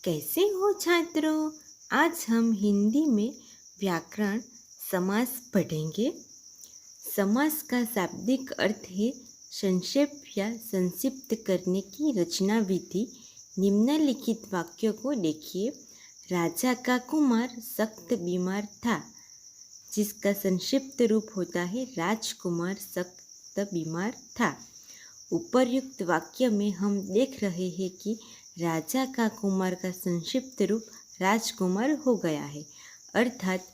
कैसे हो छात्रों। आज हम हिंदी में व्याकरण समास पढ़ेंगे। समास का शाब्दिक अर्थ है संक्षेप या संक्षिप्त करने की रचना विधि। निम्नलिखित वाक्यों को देखिए। राजा का कुमार सख्त बीमार था, जिसका संक्षिप्त रूप होता है राजकुमार सख्त बीमार था। उपर्युक्त वाक्य में हम देख रहे हैं कि राजा का कुमार का संक्षिप्त रूप राजकुमार हो गया है, अर्थात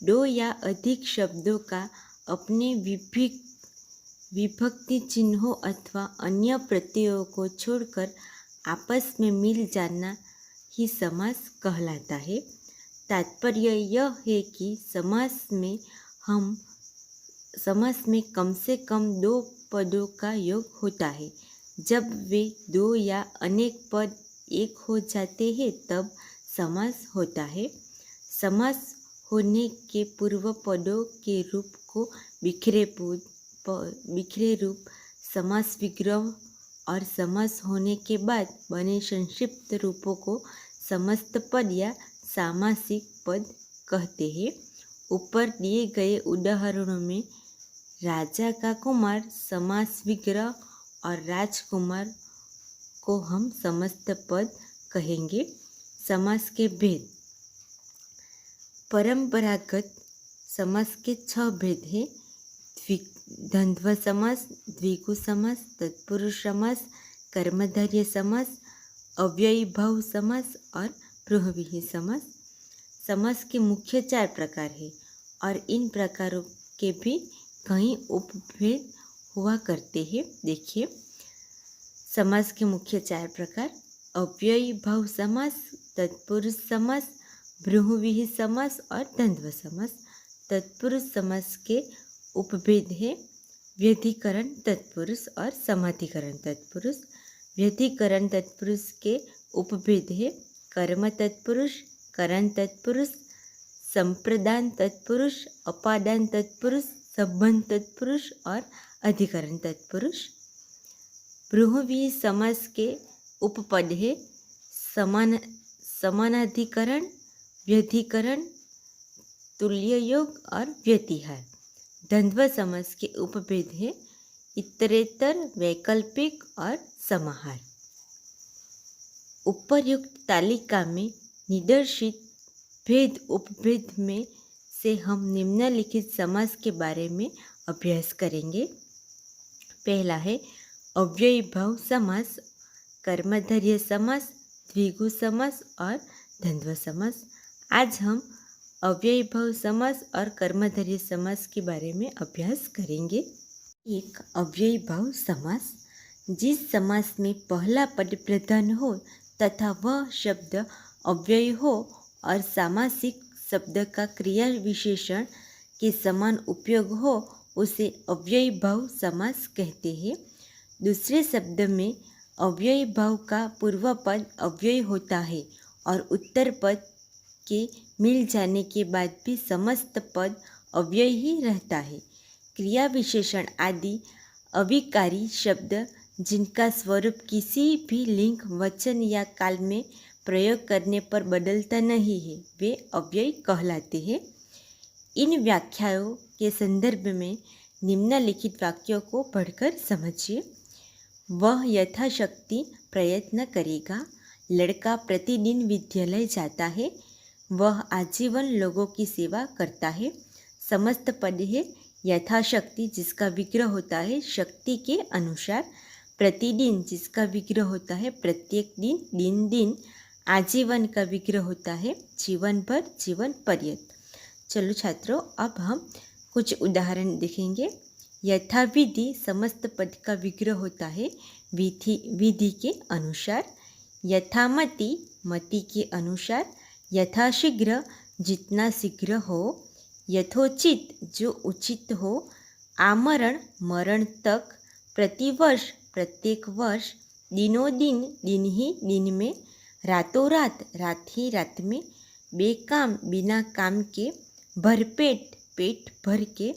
दो या अधिक शब्दों का अपने विभक्ति चिन्हों अथवा अन्य प्रत्ययों को छोड़कर आपस में मिल जाना ही समास कहलाता है। तात्पर्य यह है कि समास में कम से कम दो पदों का योग होता है। जब वे दो या अनेक पद एक हो जाते हैं तब समास होता है। समास होने के पूर्व पदों के रूप को बिखरे रूप समास विग्रह और समास होने के बाद बने संक्षिप्त रूपों को समस्त पद या सामासिक पद कहते हैं। ऊपर दिए गए उदाहरणों में राजा का कुमार समास विग्रह और राजकुमार को हम समस्त पद कहेंगे। समास के भेद। परंपरागत समास के 6 भेद हैं। द्वंद्व समास, द्विगु समास, तत्पुरुष समास, कर्मधारय समास, अव्ययीभाव समास और बहुव्रीहि समास। समास के मुख्य 4 प्रकार हैं और इन प्रकारों के भी कई उपभेद हुआ करते हैं। देखिए, समास के मुख्य 4 प्रकार: अव्ययीभाव समास, तत्पुरुष समास, बहुव्रीहि समास और द्वंद्व समास। तत्पुरुष समास के उपभेद है व्यधिकरण तत्पुरुष और समाधिकरण तत्पुरुष। व्यधिकरण तत्पुरुष के उपभेद है कर्म तत्पुरुष, करण तत्पुरुष, संप्रदान तत्पुरुष, अपादान तत्पुरुष, संबंध तत्पुरुष और अधिकरण तत्पुरुष। बहुव्रीहि समास के उपपद है समानाधिकरण, व्यधिकरण, तुल्य योग और व्यतिहार। द्वंद्व समास के उपभेद है इतरेतर, वैकल्पिक और समाहार। उपर्युक्त तालिका में निदर्शित भेद उपभेद में से हम निम्नलिखित समास के बारे में अभ्यास करेंगे। पहला है अव्ययीभाव समास, कर्मधारय समास, द्विगु समास और द्वंद्व समास। आज हम अव्ययीभाव समास और कर्मधारय समास के बारे में अभ्यास करेंगे। एक अव्ययीभाव समास, जिस समास में पहला पद प्रधान हो तथा वह शब्द अव्ययी हो और सामासिक शब्द का क्रिया विशेषण के समान उपयोग हो, उसे अव्ययीभाव समास कहते हैं। दूसरे शब्द में अव्ययीभाव का पूर्व पद अव्ययी होता है और उत्तर पद के मिल जाने के बाद भी समस्त पद अव्ययी ही रहता है। क्रिया विशेषण आदि अविकारी शब्द जिनका स्वरूप किसी भी लिंग, वचन या काल में प्रयोग करने पर बदलता नहीं है, वे अव्ययी कहलाते हैं। इन व्याख्याओं के संदर्भ में निम्नलिखित वाक्यों को पढ़कर समझिए। वह यथाशक्ति प्रयत्न करेगा। लड़का प्रतिदिन विद्यालय जाता है। वह आजीवन लोगों की सेवा करता है। समस्त पद है यथाशक्ति, जिसका विग्रह होता है शक्ति के अनुसार। प्रतिदिन, जिसका विग्रह होता है प्रत्येक दिन, दिन दिन। आजीवन का विग्रह होता है जीवन भर, जीवन पर्यंत। चलो छात्रों, अब हम कुछ उदाहरण देखेंगे। यथाविधि समस्त पद का विग्रह होता है विधि के अनुसार। यथामति, मति के अनुसार। यथाशीघ्र, जितना शीघ्र हो। यथोचित, जो उचित हो। आमरण, मरण तक। प्रतिवर्ष, प्रत्येक वर्ष। दिनों-दिन, दिन ही दिन में। रातों रात, रात ही रात में। बेकाम, बिना काम के। भरपेट, पेट भर के।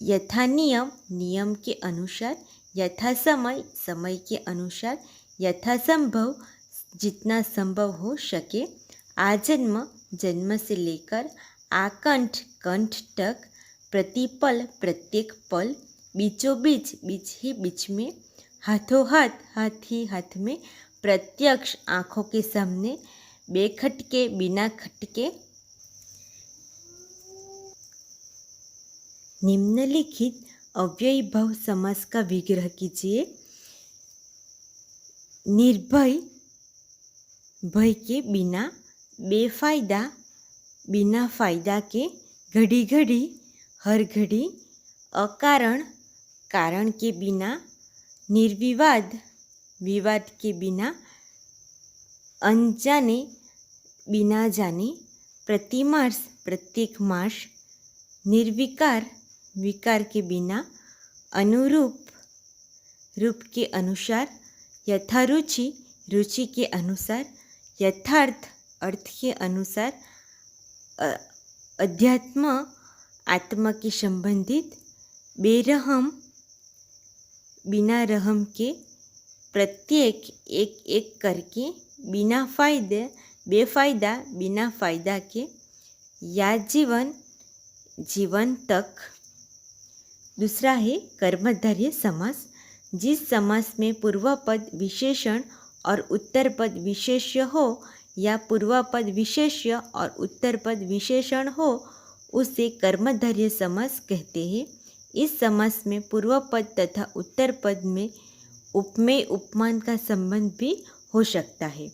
यथानियम, नियम के अनुसार। यथासमय, समय के अनुसार। यथासंभव, जितना संभव हो सके। आजन्म जन्म से लेकर आकंठ कंठ तक, प्रतिपल प्रत्येक पल, बीचों बीच बीच ही बीच में, हाथों हाथ हाथ ही हाथ में, प्रत्यक्ष आँखों के सामने, बेखटके बिना खटके। निम्नलिखित अव्ययी भाव समास का विग्रह कीजिए। निर्भय भय के बिना, बेफायदा बिना फायदा के, घड़ी घड़ी हर घड़ी, अकारण कारण के बिना, निर्विवाद विवाद के बिना, अनजाने बिना जाने, प्रतिमास प्रत्येक मास, निर्विकार विकार के बिना, अनुरूप रूप के अनुसार, यथारुचि रुचि के अनुसार, यथार्थ अर्थ के अनुसार, अध्यात्म आत्मा के संबंधित, बेरहम बिना रहम के, प्रत्येक एक एक करके, बिना फायदे बेफायदा बिना फायदा के, या जीवन जीवन तक। दूसरा है कर्मधारय समास। जिस समास में पूर्वपद विशेषण और उत्तरपद विशेष्य हो या पूर्वपद विशेष्य और उत्तरपद विशेषण हो, उसे कर्मधारय समास कहते हैं। इस समास में पूर्वपद तथा उत्तरपद में उपमेय उपमान का संबंध भी हो सकता है।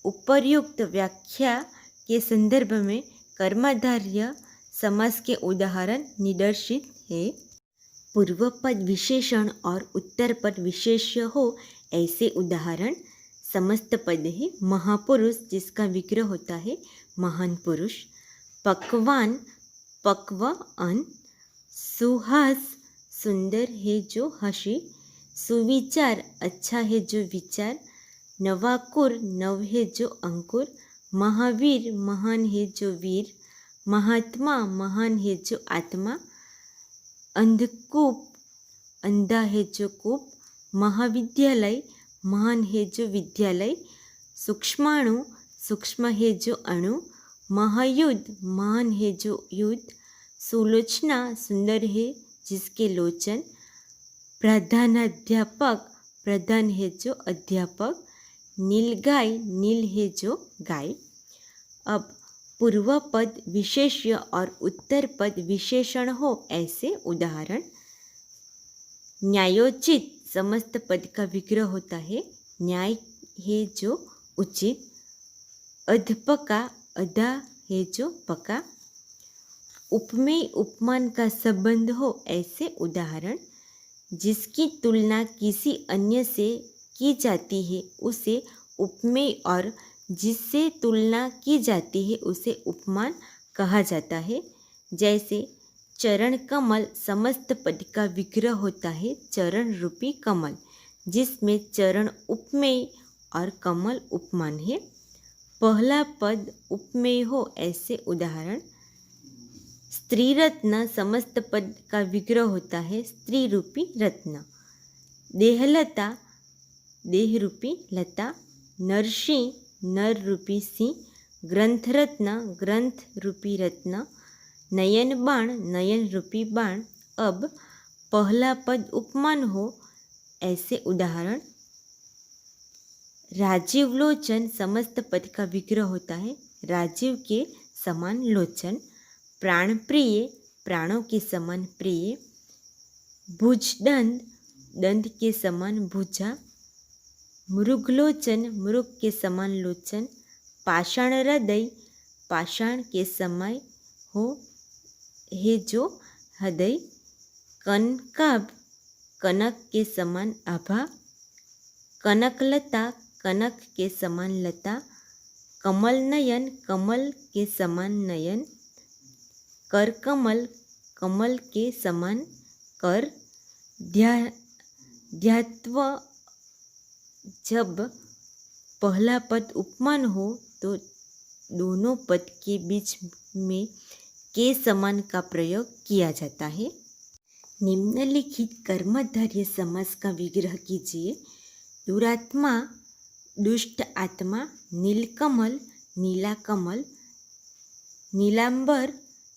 उपर्युक्त व्याख्या के संदर्भ में कर्मधारय समास के उदाहरण निदर्शित है। पूर्वपद विशेषण और उत्तरपद विशेष्य हो ऐसे उदाहरण समस्त पद है। महापुरुष जिसका विग्रह होता है महान पुरुष, पकवान पक्व अन्न, सुहास सुंदर है जो हंसी, सुविचार अच्छा है जो विचार, नवाकुर नव है जो अंकुर, महावीर महान है जो वीर, महात्मा महान है जो आत्मा, अंधकूप अंधा है जो कूप, महाविद्यालय महान है जो विद्यालय, सूक्ष्माणु सूक्ष्म है जो अणु, महायुद्ध महान है जो युद्ध, सुलोचना सुंदर है जिसके लोचन, प्रधानाध्यापक प्रधान है जो अध्यापक, नीलगाय नील है जो गाय। अब पूर्वपद विशेष्य और उत्तरपद विशेषण हो ऐसे उदाहरण। न्यायोचित समस्त पद का विग्रह होता है। न्याय है जो उचित, अधपका अधा है जो पका। उपमेय उपमान का संबंध हो ऐसे उदाहरण। जिसकी तुलना किसी अन्य से की जाती है उसे उपमेय और जिससे तुलना की जाती है उसे उपमान कहा जाता है। जैसे चरण कमल समस्त पद का विग्रह होता है चरण रूपी कमल, जिसमें चरण उपमेय और कमल उपमान है। पहला पद उपमेय हो ऐसे उदाहरण। स्त्री रत्न समस्त पद का विग्रह होता है स्त्री रूपी रत्न। देहलता देह रूपी लता, नरसिंह नर रूपी सिंह, ग्रंथ रत्न ग्रंथ रूपी रत्न, नयन बाण नयन रूपी बाण। अब पहला पद उपमान हो ऐसे उदाहरण। राजीव लोचन समस्त पद का विग्रह होता है राजीव के समान लोचन। प्राण प्रिय प्राणों के समान प्रिय। भुजदंड दंड के समान भुजा। मृगलोचन मृग के समान लोचन। पाषाण हृदय पाषाण के समय हो है जो हृदय। कनकाभ कनक के समान आभा। कनकलता कनक के समान लता। कमल नयन कमल के समान नयन। करकमल कमल के समान कर। ध्यात्व जब पहला पद उपमान हो तो दोनों पद के बीच में के समान का प्रयोग किया जाता है। निम्नलिखित कर्मधारय समास का विग्रह कीजिए। दुरात्मा दुष्ट आत्मा, नीलकमल, नीला कमल, नीलांबर,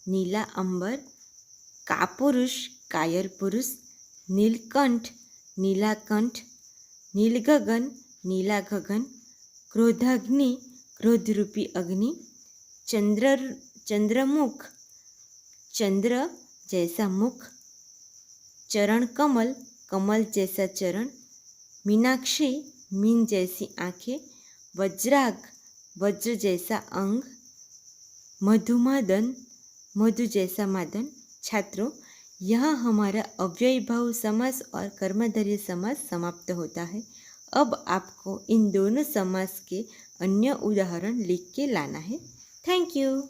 नीला अंबर, कापुरुष, कायर पुरुष, नीलकंठ, नीलाकंठ, नीलगगन, नीला गगन, क्रोधाग्नि, क्रोधरूपी अग्नि, चंद्रमुख, चंद्र जैसा मुख, चरण कमल, कमल जैसा चरण, मीनाक्षी, मीन जैसी आँखें, वज्राग, वज्र जैसा अंग, मधुमादन, मधु जैसा मादन। छात्रों, यहाँ हमारा अव्ययी भाव समास और कर्मधारय समास समाप्त होता है। अब आपको इन दोनों समास के अन्य उदाहरण लिख के लाना है। Thank you.